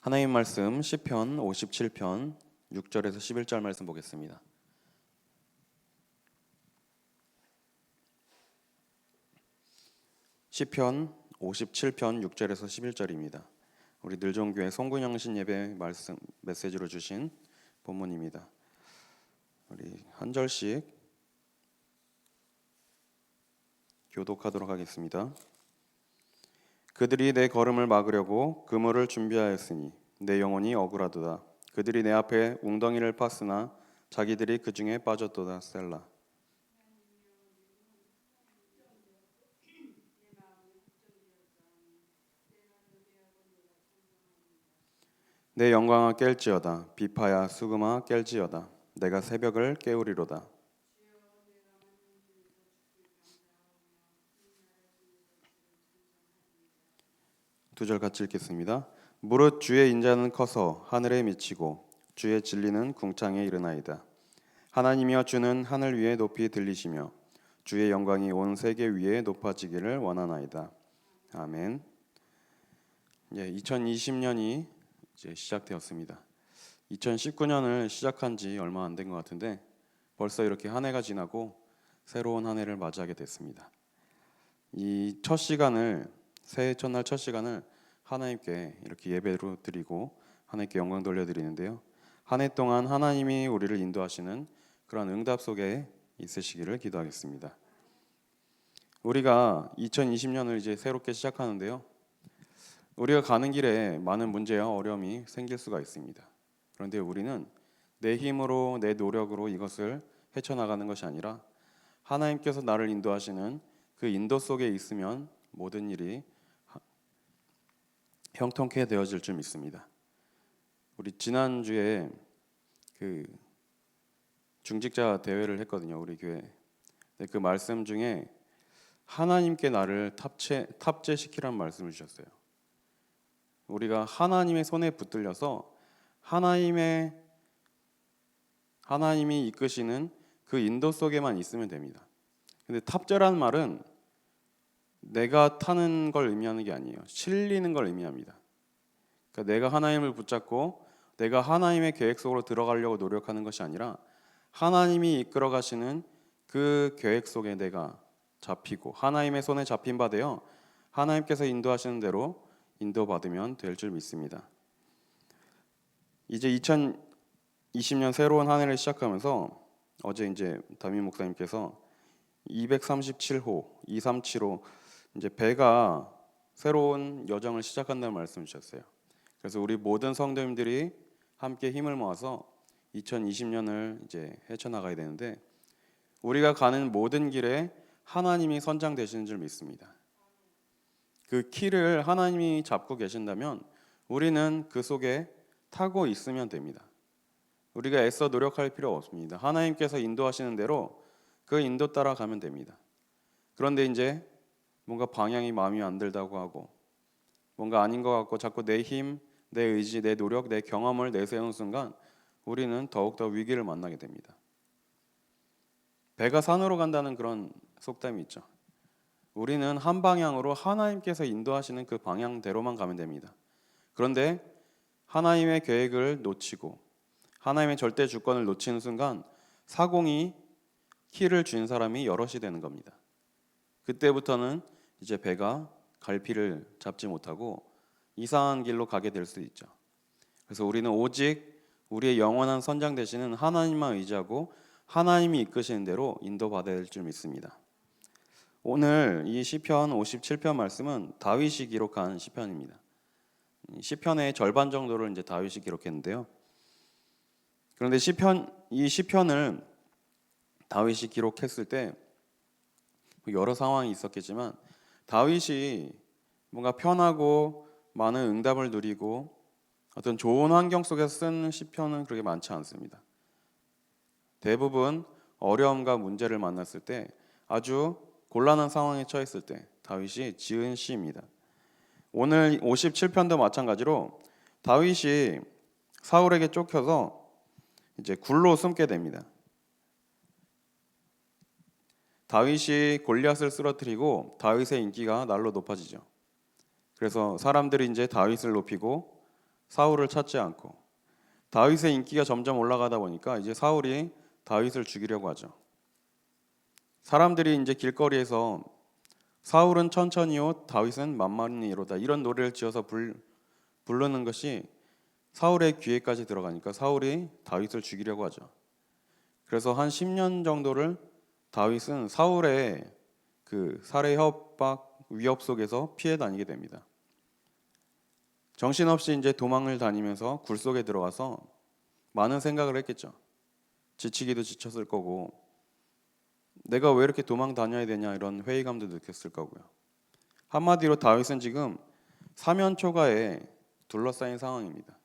하나님 말씀 시편 57편 6절에서 11절 말씀 보겠습니다. 시편 57편 6절에서 11절입니다. 우리 늘종교회 송근영신 예배 말씀 메시지로 주신 본문입니다. 우리 한 절씩 교독하도록 하겠습니다. 그들이 내 걸음을 막으려고 그물을 준비하였으니 내 영혼이 억울하도다. 그들이 내 앞에 웅덩이를 팠으나 자기들이 그 중에 빠졌도다. 셀라. 내 영광아 깰지어다. 비파야 수금아 깰지어다. 내가 새벽을 깨우리로다. 두 절 같이 읽겠습니다. 무릇 주의 인자는 커서 하늘에 미치고 주의 진리는 궁창에 이르나이다. 하나님이여 주는 하늘 위에 높이 들리시며 주의 영광이 온 세계 위에 높아지기를 원하나이다. 아멘. 2020년이 이제 시작되었습니다. 2019년을 시작한 지 얼마 안 된 것 같은데 벌써 이렇게 한 해가 지나고 새로운 한 해를 맞이하게 됐습니다. 이 첫 시간을 새해 첫날 첫 시간을 하나님께 이렇게 예배로 드리고 하나님께 영광 돌려드리는데요. 한 해 동안 하나님이 우리를 인도하시는 그런 응답 속에 있으시기를 기도하겠습니다. 우리가 2020년을 이제 새롭게 시작하는데요. 우리가 가는 길에 많은 문제와 어려움이 생길 수가 있습니다. 그런데 우리는 내 힘으로 내 노력으로 이것을 헤쳐나가는 것이 아니라 하나님께서 나를 인도하시는 그 인도 속에 있으면 모든 일이 형통케 되어질 줄 믿습니다. 우리 지난주에 그 중직자 대회를 했거든요. 우리 교회. 그 말씀 중에 하나님께 나를 탑재시키라는 말씀을 주셨어요. 우리가 하나님의 손에 붙들려서 하나님이 이끄시는 그 인도 속에만 있으면 됩니다. 근데 탑재라는 말은 내가 타는 걸 의미하는 게 아니에요. 실리는 걸 의미합니다. 그러니까 내가 하나님을 붙잡고 내가 하나님의 계획 속으로 들어가려고 노력하는 것이 아니라 하나님이 이끌어 가시는 그 계획 속에 내가 잡히고 하나님의 손에 잡힌 바 되어 하나님께서 인도하시는 대로 인도받으면 될 줄 믿습니다. 이제 2020년 새로운 한 해를 시작하면서 어제 이제 담임 목사님께서 237호, 237호 이제 배가 새로운 여정을 시작한다는 말씀을 주셨어요. 그래서 우리 모든 성도님들이 함께 힘을 모아서 2020년을 이제 헤쳐나가야 되는데 우리가 가는 모든 길에 하나님이 선장 되시는 줄 믿습니다. 그 키를 하나님이 잡고 계신다면 우리는 그 속에 타고 있으면 됩니다. 우리가 애써 노력할 필요 없습니다. 하나님께서 인도하시는 대로 그 인도 따라 가면 됩니다. 그런데 이제 뭔가 방향이 마음에 안 들다고 하고 뭔가 아닌 것 같고 자꾸 내 힘, 내 의지, 내 노력, 내 경험을 내세우는 순간 우리는 더욱더 위기를 만나게 됩니다. 배가 산으로 간다는 그런 속담이 있죠. 우리는 한 방향으로 하나님께서 인도하시는 그 방향대로만 가면 됩니다. 그런데 하나님의 계획을 놓치고 하나님의 절대 주권을 놓치는 순간 사공이 키를 쥔 사람이 여럿이 되는 겁니다. 그때부터는 이제 배가 갈피를 잡지 못하고 이상한 길로 가게 될 수 있죠. 그래서 우리는 오직 우리의 영원한 선장 되시는 하나님만 의지하고 하나님이 이끄시는 대로 인도받아야 될 줄 믿습니다. 오늘 이 시편 57편 말씀은 다윗이 기록한 시편입니다. 시편의 절반 정도를 이제 다윗이 기록했는데요. 그런데 이 시편을 다윗이 기록했을 때 여러 상황이 있었겠지만 다윗이 뭔가 편하고 많은 응답을 누리고 어떤 좋은 환경 속에서 쓴 시편은 그렇게 많지 않습니다. 대부분 어려움과 문제를 만났을 때 아주 곤란한 상황에 처했을 때 다윗이 지은 시입니다. 오늘 57편도 마찬가지로 다윗이 사울에게 쫓겨서 이제 굴로 숨게 됩니다. 다윗이 골리앗을 쓰러뜨리고 다윗의 인기가 날로 높아지죠. 그래서 사람들이 이제 다윗을 높이고 사울을 찾지 않고 다윗의 인기가 점점 올라가다 보니까 이제 사울이 다윗을 죽이려고 하죠. 사람들이 이제 길거리에서 사울은 천천히요 다윗은 만만히로다 이런 노래를 지어서 부르는 것이 사울의 귀에까지 들어가니까 사울이 다윗을 죽이려고 하죠. 그래서 한 10년 정도를 다윗은 사울의 그 살해 협박 위협 속에서 피해 다니게 됩니다. 정신없이 이제 도망을 다니면서 굴 속에 들어가서 많은 생각을 했겠죠. 지치기도 지쳤을 거고 내가 왜 이렇게 도망 다녀야 되냐 이런 회의감도 느꼈을 거고요. 한마디로 다윗은 지금 사면초가에 둘러싸인 상황입니다.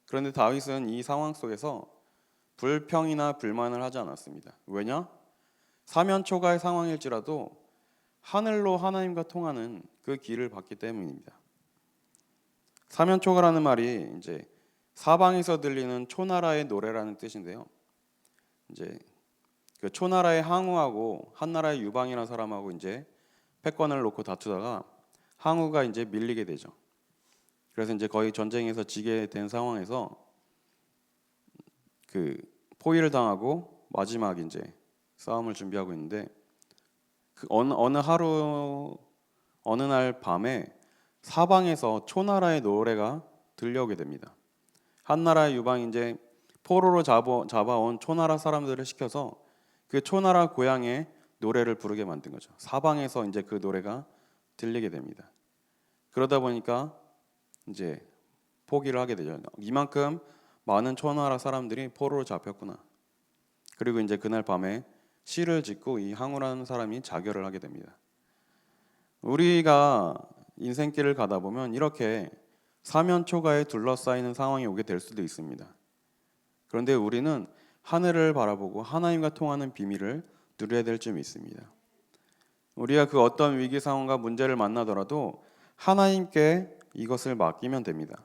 그런데 다윗은 이 상황 속에서 불평이나 불만을 하지 않았습니다. 왜냐? 사면초가의 상황일지라도 하늘로 하나님과 통하는 그 길을 봤기 때문입니다. 사면초가라는 말이 이제 사방에서 들리는 초나라의 노래라는 뜻인데요. 이제 그 초나라의 항우하고 한나라의 유방이라는 사람하고 이제 패권을 놓고 다투다가 항우가 이제 밀리게 되죠. 그래서 이제 거의 전쟁에서 지게 된 상황에서 그 포위를 당하고 마지막 이제 싸움을 준비하고 있는데 그 어느 날 밤에 사방에서 초나라의 노래가 들려오게 됩니다. 한나라의 유방이 이제 포로로 잡아온 초나라 사람들을 시켜서 그 초나라 고향의 노래를 부르게 만든 거죠. 사방에서 이제 그 노래가 들리게 됩니다. 그러다 보니까 이제 포기를 하게 되죠. 이만큼 많은 초나라 사람들이 포로로 잡혔구나. 그리고 이제 그날 밤에 시를 짓고 이 항우라는 사람이 자결을 하게 됩니다. 우리가 인생길을 가다 보면 이렇게 사면초가에 둘러싸이는 상황이 오게 될 수도 있습니다. 그런데 우리는 하늘을 바라보고 하나님과 통하는 비밀을 누려야 될 점이 있습니다. 우리가 그 어떤 위기 상황과 문제를 만나더라도 하나님께 이것을 맡기면 됩니다.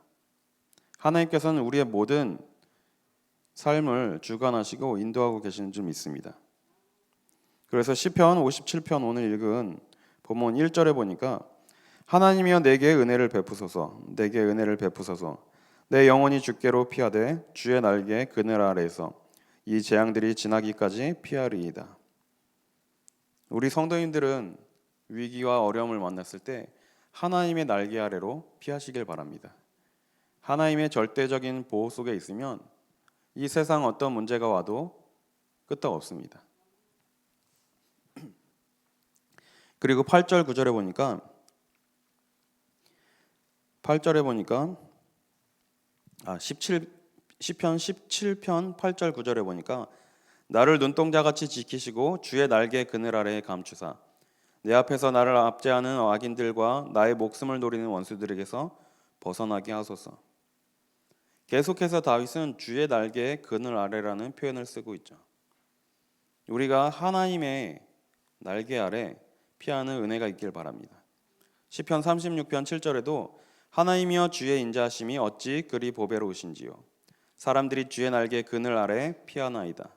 하나님께서는 우리의 모든 삶을 주관하시고 인도하고 계시는 점 있습니다. 그래서 시편 57편 오늘 읽은 본문 1절에 보니까 하나님이여 내게 은혜를 베푸소서 내게 은혜를 베푸소서 내 영혼이 주께로 피하되 주의 날개 그늘 아래에서 이 재앙들이 지나기까지 피하리이다. 우리 성도님들은 위기와 어려움을 만났을 때 하나님의 날개 아래로 피하시길 바랍니다. 하나님의 절대적인 보호 속에 있으면 이 세상 어떤 문제가 와도 끄떡 없습니다. 그리고 8절 9절에 보니까 10편 17편 8절 9절에 보니까 나를 눈동자같이 지키시고 주의 날개 그늘 아래에 감추사 내 앞에서 나를 압제하는 악인들과 나의 목숨을 노리는 원수들에게서 벗어나게 하소서. 계속해서 다윗은 주의 날개의 그늘 아래라는 표현을 쓰고 있죠. 우리가 하나님의 날개 아래 피하는 은혜가 있길 바랍니다. 시편 36편 7절에도 하나님이여 주의 인자하심이 어찌 그리 보배로우신지요 사람들이 주의 날개 그늘 아래 피하나이다.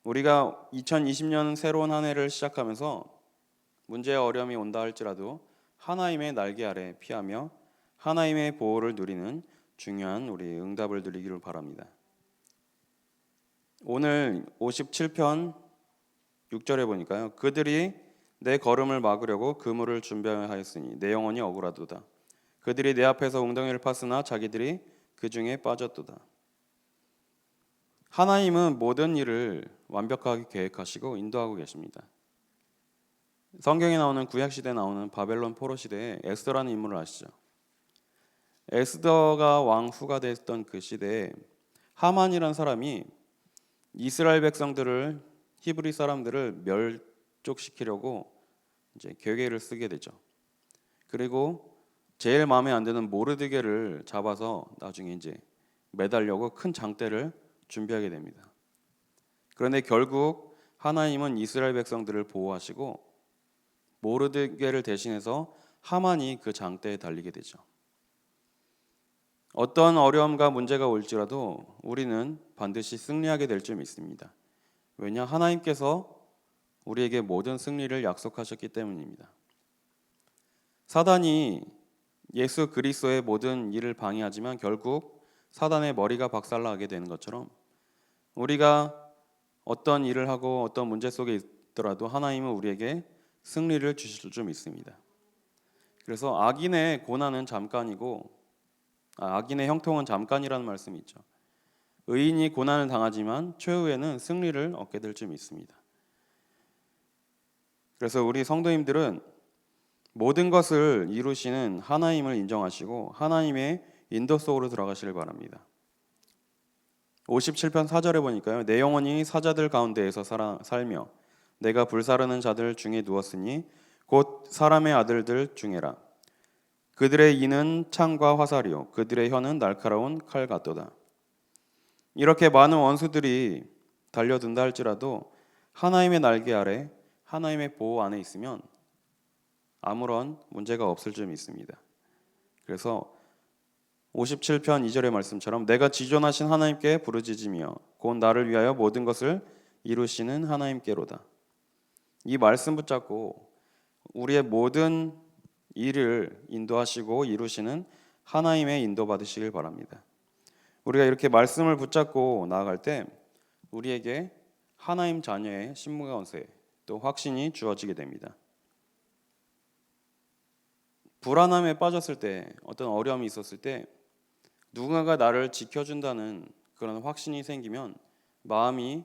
우리가 2020년 새로운 한 해를 시작하면서 문제와 어려움이 온다 할지라도 하나님의 날개 아래 피하며 하나님의 보호를 누리는 중요한 우리 응답을 누리기를 바랍니다. 오늘 57편 6절에 보니까요. 그들이 내 걸음을 막으려고 그물을 준비하였으니 내 영혼이 억울하도다. 그들이 내 앞에서 웅덩이를 팠으나 자기들이 그 중에 빠졌도다. 하나님은 모든 일을 완벽하게 계획하시고 인도하고 계십니다. 성경에 나오는 구약시대에 나오는 바벨론 포로 시대에 에스더라는 인물을 아시죠? 에스더가 왕 후가 됐던 그 시대에 하만이라는 사람이 이스라엘 백성들을 히브리 사람들을 멸족시키려고 이제 계획을 쓰게 되죠. 그리고 제일 마음에 안 드는 모르드게를 잡아서 나중에 이제 매달려고 큰 장대를 준비하게 됩니다. 그런데 결국 하나님은 이스라엘 백성들을 보호하시고 모르드게를 대신해서 하만이 그 장대에 달리게 되죠. 어떤 어려움과 문제가 올지라도 우리는 반드시 승리하게 될 점이 있습니다. 왜냐? 하나님께서 우리에게 모든 승리를 약속하셨기 때문입니다. 사단이 예수 그리스도의 모든 일을 방해하지만 결국 사단의 머리가 박살나게 되는 것처럼 우리가 어떤 일을 하고 어떤 문제 속에 있더라도 하나님은 우리에게 승리를 주실 줄 믿습니다. 그래서 악인의 고난은 잠깐이고 악인의 형통은 잠깐이라는 말씀이 있죠. 의인이 고난을 당하지만 최후에는 승리를 얻게 될 줄 믿습니다. 그래서 우리 성도님들은 모든 것을 이루시는 하나님을 인정하시고 하나님의 인도 속으로 들어가시길 바랍니다. 57편 4절에 보니까요. 내 영혼이 사자들 가운데에서 살며 내가 불사르는 자들 중에 누웠으니 곧 사람의 아들들 중에라. 그들의 이는 창과 화살이요 그들의 혀는 날카로운 칼 같도다. 이렇게 많은 원수들이 달려든다 할지라도 하나님의 날개 아래 하나님의 보호 안에 있으면 아무런 문제가 없을 줄 믿습니다. 그래서 57편 2절의 말씀처럼 내가 지존하신 하나님께 부르짖으며 곧 나를 위하여 모든 것을 이루시는 하나님께로다. 이 말씀 붙잡고 우리의 모든 일을 인도하시고 이루시는 하나님의 인도 받으시길 바랍니다. 우리가 이렇게 말씀을 붙잡고 나아갈 때 우리에게 하나님 자녀의 신분과 권세 또 확신이 주어지게 됩니다. 불안함에 빠졌을 때 어떤 어려움이 있었을 때 누군가가 나를 지켜준다는 그런 확신이 생기면 마음에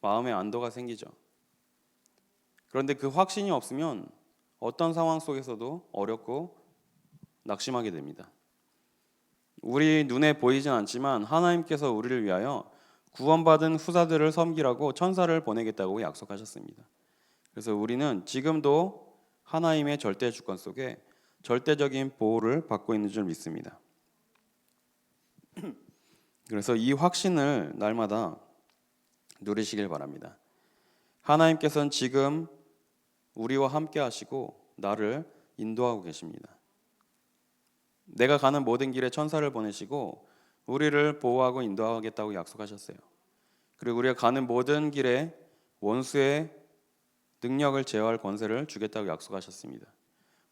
안도가 생기죠. 그런데 그 확신이 없으면 어떤 상황 속에서도 어렵고 낙심하게 됩니다. 우리 눈에 보이진 않지만 하나님께서 우리를 위하여 구원받은 후사들을 섬기라고 천사를 보내겠다고 약속하셨습니다. 그래서 우리는 지금도 하나님의 절대 주권 속에 절대적인 보호를 받고 있는 줄 믿습니다. 그래서 이 확신을 날마다 누리시길 바랍니다. 하나님께서는 지금 우리와 함께 하시고 나를 인도하고 계십니다. 내가 가는 모든 길에 천사를 보내시고 우리를 보호하고 인도하겠다고 약속하셨어요. 그리고 우리가 가는 모든 길에 원수의 능력을 제어할 권세를 주겠다고 약속하셨습니다.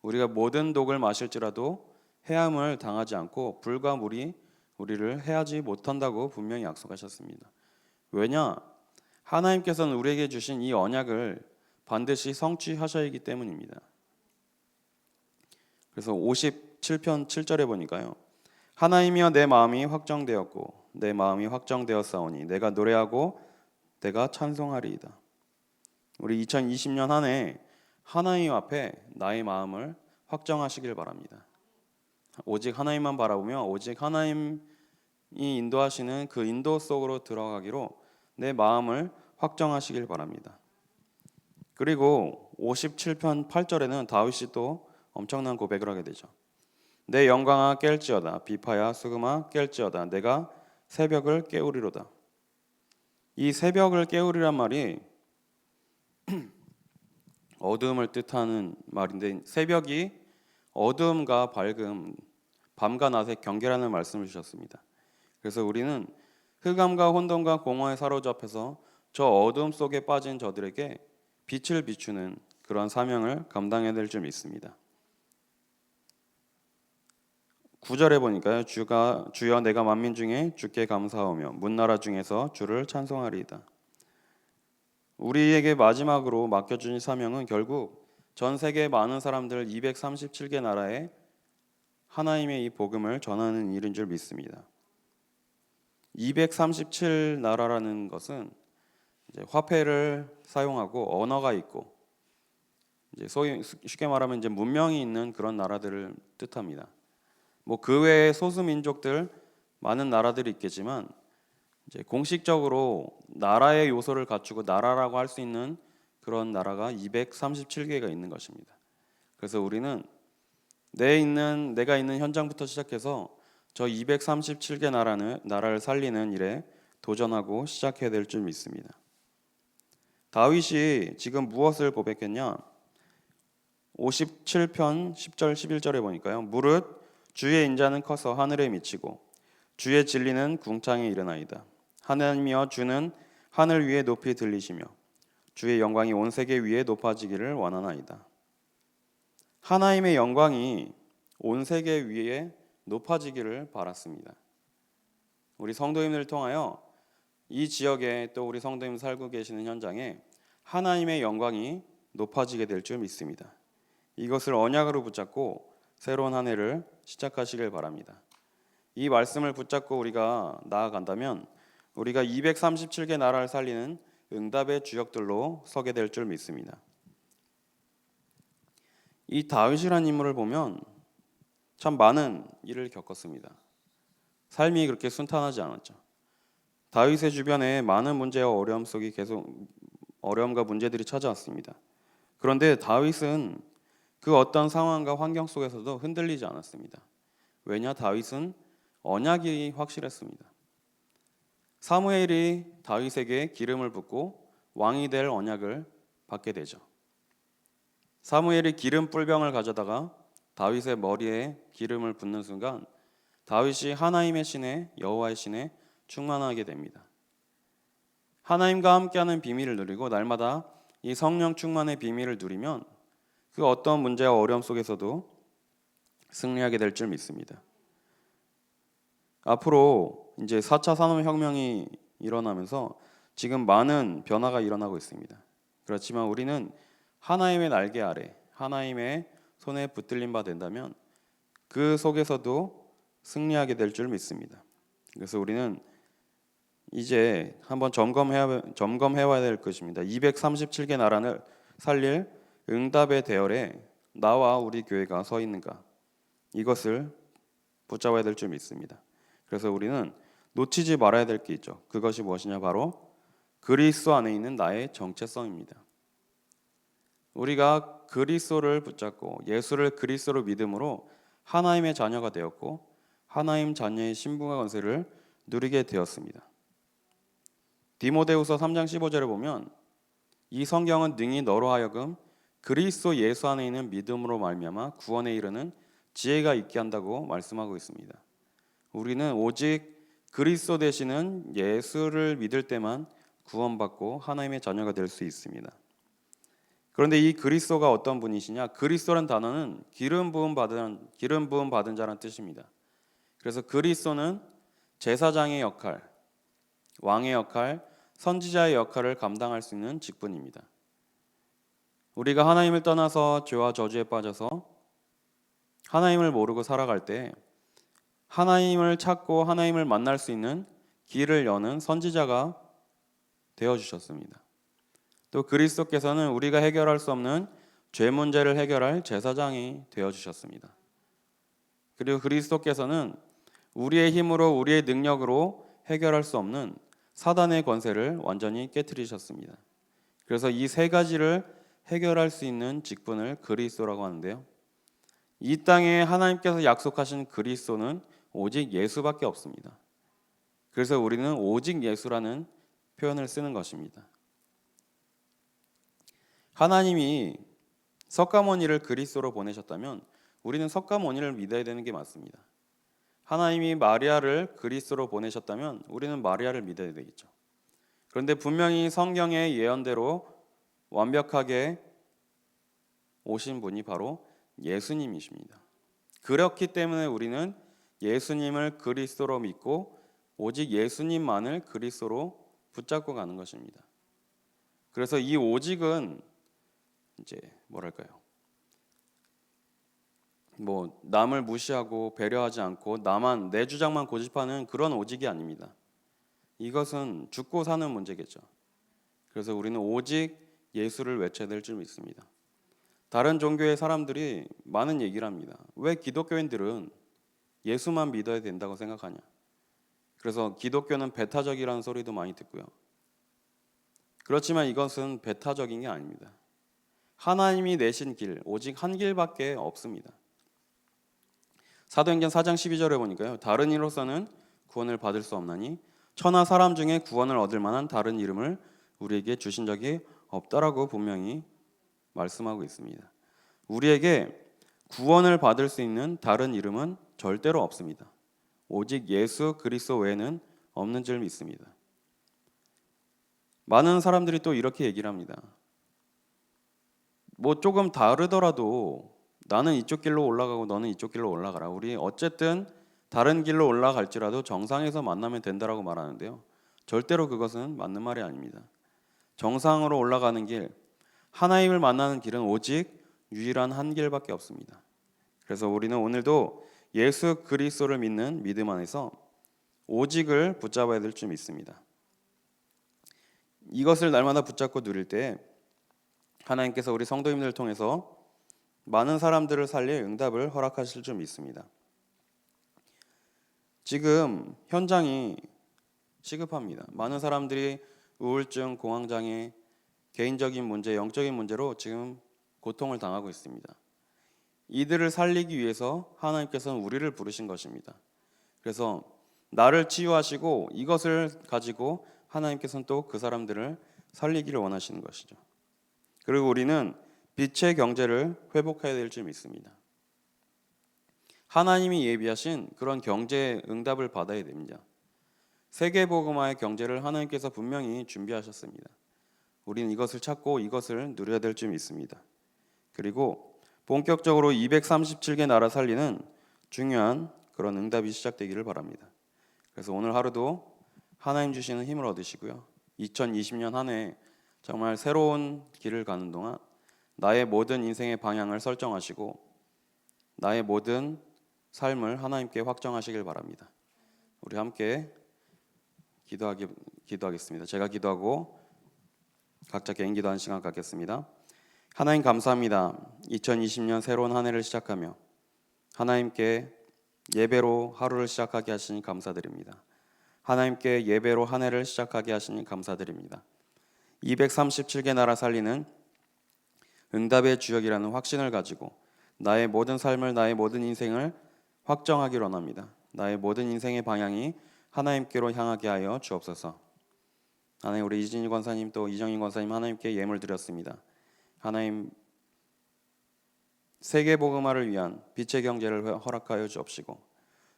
우리가 모든 독을 마실지라도 해함을 당하지 않고 불과 물이 우리를 해하지 못한다고 분명히 약속하셨습니다. 왜냐? 하나님께서는 우리에게 주신 이 언약을 반드시 성취하셔야 하기 때문입니다. 그래서 57편 7절에 보니까요. 하나님이여 내 마음이 확정되었고 내 마음이 확정되었사오니 내가 노래하고 내가 찬송하리이다. 우리 2020년 한 해 하나님 앞에 나의 마음을 확정하시길 바랍니다. 오직 하나님만 바라보며 오직 하나님이 인도하시는 그 인도 속으로 들어가기로 내 마음을 확정하시길 바랍니다. 그리고 57편 8절에는 다윗이 또 엄청난 고백을 하게 되죠. 내 영광아 깰지어다 비파야 수금아 깰지어다 내가 새벽을 깨우리로다. 이 새벽을 깨우리란 말이 어두움을 뜻하는 말인데 새벽이 어두움과 밝음, 밤과 낮의 경계라는 말씀을 주셨습니다. 그래서 우리는 흑암과 혼돈과 공허에 사로잡혀서 저 어두움 속에 빠진 저들에게 빛을 비추는 그런 사명을 감당해야 될 줄 믿습니다. 9절에 보니까요. 주여 내가 만민 중에 주께 감사하며 문나라 중에서 주를 찬송하리이다. 우리에게 마지막으로 맡겨주신 사명은 결국 전 세계 많은 사람들 237개 나라에 하나님의 이 복음을 전하는 일인 줄 믿습니다. 237나라라는 것은 이제 화폐를 사용하고 언어가 있고 이제 소위 쉽게 말하면 이제 문명이 있는 그런 나라들을 뜻합니다. 뭐 그 외에 소수 민족들 많은 나라들이 있겠지만 이제 공식적으로 나라의 요소를 갖추고 나라라고 할 수 있는 그런 나라가 237개가 있는 것입니다. 그래서 우리는 내가 있는 현장부터 시작해서 저 237개 나라를 살리는 일에 도전하고 시작해야 될 줄 믿습니다. 다윗이 지금 무엇을 고백했냐? 57편 10절 11절에 보니까요. 무릇 주의 인자는 커서 하늘에 미치고 주의 진리는 궁창에 이르나이다. 하나님이여 주는 하늘 위에 높이 들리시며 주의 영광이 온 세계 위에 높아지기를 원하나이다. 하나님의 영광이 온 세계 위에 높아지기를 바랐습니다. 우리 성도님들을 통하여 이 지역에 또 우리 성도님 살고 계시는 현장에 하나님의 영광이 높아지게 될 줄 믿습니다. 이것을 언약으로 붙잡고 새로운 한 해를 시작하시길 바랍니다. 이 말씀을 붙잡고 우리가 나아간다면 우리가 237개 나라를 살리는 응답의 주역들로 서게 될 줄 믿습니다. 이 다윗이라는 인물을 보면 참 많은 일을 겪었습니다. 삶이 그렇게 순탄하지 않았죠. 다윗의 주변에 많은 문제와 어려움 속이 계속 어려움과 문제들이 찾아왔습니다. 그런데 다윗은 그 어떤 상황과 환경 속에서도 흔들리지 않았습니다. 왜냐? 다윗은 언약이 확실했습니다. 사무엘이 다윗에게 기름을 붓고 왕이 될 언약을 받게 되죠. 사무엘이 기름 뿔병을 가져다가 다윗의 머리에 기름을 붓는 순간 다윗이 하나님의 신에 여호와의 신에 충만하게 됩니다. 하나님과 함께하는 비밀을 누리고 날마다 이 성령 충만의 비밀을 누리면 그 어떤 문제와 어려움 속에서도 승리하게 될 줄 믿습니다. 앞으로 이제 4차 산업혁명이 일어나면서 지금 많은 변화가 일어나고 있습니다. 그렇지만 우리는 하나님의 날개 아래 하나님의 손에 붙들린 바 된다면 그 속에서도 승리하게 될 줄 믿습니다. 그래서 우리는 이제 한번 점검해 와야 될 것입니다. 237개 나라를 살릴 응답의 대열에 나와 우리 교회가 서 있는가, 이것을 붙잡아야 될 줄 믿습니다. 그래서 우리는 놓치지 말아야 될 게 있죠. 그것이 무엇이냐? 바로 그리스도 안에 있는 나의 정체성입니다. 우리가 그리스도를 붙잡고 예수를 그리스도로 믿음으로 하나님의 자녀가 되었고 하나님 자녀의 신분과 권세를 누리게 되었습니다. 디모데후서 3장 15절을 보면 이 성경은 능히 너로 하여금 그리스도 예수 안에 있는 믿음으로 말미암아 구원에 이르는 지혜가 있게 한다고 말씀하고 있습니다. 우리는 오직 그리스도 되시는 예수를 믿을 때만 구원받고 하나님의 자녀가 될 수 있습니다. 그런데 이 그리스도가 어떤 분이시냐? 그리스도란 단어는 기름 부음 받은 자란 뜻입니다. 그래서 그리스도는 제사장의 역할, 왕의 역할, 선지자의 역할을 감당할 수 있는 직분입니다. 우리가 하나님을 떠나서 죄와 저주에 빠져서 하나님을 모르고 살아갈 때 하나님을 찾고 하나님을 만날 수 있는 길을 여는 선지자가 되어주셨습니다. 또 그리스도께서는 우리가 해결할 수 없는 죄 문제를 해결할 제사장이 되어주셨습니다. 그리고 그리스도께서는 우리의 힘으로 우리의 능력으로 해결할 수 없는 사단의 권세를 완전히 깨트리셨습니다. 그래서 이 세 가지를 해결할 수 있는 직분을 그리스도라고 하는데요. 이 땅에 하나님께서 약속하신 그리스도는 오직 예수밖에 없습니다. 그래서 우리는 오직 예수라는 표현을 쓰는 것입니다. 하나님이 석가모니를 그리스도로 보내셨다면 우리는 석가모니를 믿어야 되는 게 맞습니다. 하나님이 마리아를 그리스도로 보내셨다면 우리는 마리아를 믿어야 되겠죠. 그런데 분명히 성경의 예언대로 완벽하게 오신 분이 바로 예수님이십니다. 그렇기 때문에 우리는 예수님을 그리스도로 믿고 오직 예수님만을 그리스도로 붙잡고 가는 것입니다. 그래서 이 오직은 이제 뭐랄까요? 남을 무시하고 배려하지 않고 나만 내 주장만 고집하는 그런 오직이 아닙니다. 이것은 죽고 사는 문제겠죠. 그래서 우리는 오직 예수를 외쳐야 될 줄 믿습니다. 다른 종교의 사람들이 많은 얘기를 합니다. 왜 기독교인들은 예수만 믿어야 된다고 생각하냐? 그래서 기독교는 배타적이라는 소리도 많이 듣고요. 그렇지만 이것은 배타적인 게 아닙니다. 하나님이 내신 길, 오직 한 길밖에 없습니다. 사도행전 4장 12절에 보니까요. 다른 이로서는 구원을 받을 수 없나니 천하 사람 중에 구원을 얻을 만한 다른 이름을 우리에게 주신 적이 없다라고 분명히 말씀하고 있습니다. 우리에게 구원을 받을 수 있는 다른 이름은 절대로 없습니다. 오직 예수 그리스도 외에는 없는 줄 믿습니다. 많은 사람들이 또 이렇게 얘기를 합니다. 조금 다르더라도 나는 이쪽 길로 올라가고 너는 이쪽 길로 올라가라. 우리 어쨌든 다른 길로 올라갈지라도 정상에서 만나면 된다라고 말하는데요. 절대로 그것은 맞는 말이 아닙니다. 정상으로 올라가는 길, 하나님을 만나는 길은 오직 유일한 한 길밖에 없습니다. 그래서 우리는 오늘도 예수 그리스도를 믿는 믿음 안에서 오직을 붙잡아야 될 줄 믿습니다. 이것을 날마다 붙잡고 누릴 때 하나님께서 우리 성도님들을 통해서 많은 사람들을 살릴 응답을 허락하실 줄 믿습니다. 지금 현장이 시급합니다. 많은 사람들이 우울증, 공황장애, 개인적인 문제, 영적인 문제로 지금 고통을 당하고 있습니다. 이들을 살리기 위해서 하나님께서는 우리를 부르신 것입니다. 그래서 나를 치유하시고 이것을 가지고 하나님께서는 또 그 사람들을 살리기를 원하시는 것이죠. 그리고 우리는 빛의 경제를 회복해야 될 줄 믿습니다. 하나님이 예비하신 그런 경제의 응답을 받아야 됩니다. 세계복음화의 경제를 하나님께서 분명히 준비하셨습니다. 우리는 이것을 찾고 이것을 누려야 될 줄 믿습니다. 그리고 본격적으로 237개 나라 살리는 중요한 그런 응답이 시작되기를 바랍니다. 그래서 오늘 하루도 하나님 주시는 힘을 얻으시고요. 2020년 한 해 정말 새로운 길을 가는 동안 나의 모든 인생의 방향을 설정하시고 나의 모든 삶을 하나님께 확정하시길 바랍니다. 우리 함께 기도하겠습니다. 제가 기도하고 각자 개인 기도하는 시간 갖겠습니다. 하나님 감사합니다. 2020년 새로운 한 해를 시작하며 하나님께 예배로 하루를 시작하게 하시니 감사드립니다. 하나님께 예배로 한 해를 시작하게 하시니 감사드립니다. 237개 나라 살리는 응답의 주역이라는 확신을 가지고 나의 모든 삶을, 나의 모든 인생을 확정하기를 원합니다. 나의 모든 인생의 방향이 하나님께로 향하게 하여 주옵소서. 하나님, 우리 이진희 권사님 또 이정인 권사님 하나님께 예물 드렸습니다. 하나님, 세계 복음화를 위한 빛의 경제를 허락하여 주옵시고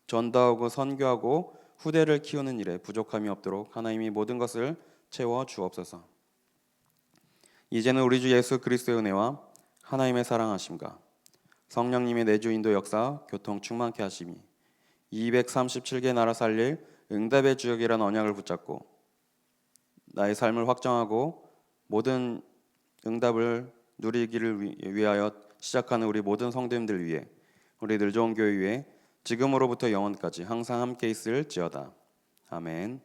전도하고 선교하고 후대를 키우는 일에 부족함이 없도록 하나님이 모든 것을 채워 주옵소서. 이제는 우리 주 예수 그리스도의 은혜와 하나님의 사랑하심과 성령님의 내주 인도 역사 교통 충만케 하심이 237개 나라 살릴 응답의 주역이란 언약을 붙잡고 나의 삶을 확정하고 모든 응답을 누리기를 위하여 시작하는 우리 모든 성도님들 위해 우리 늘 좋은 교회 위에 지금으로부터 영원까지 항상 함께 있을지어다. 아멘.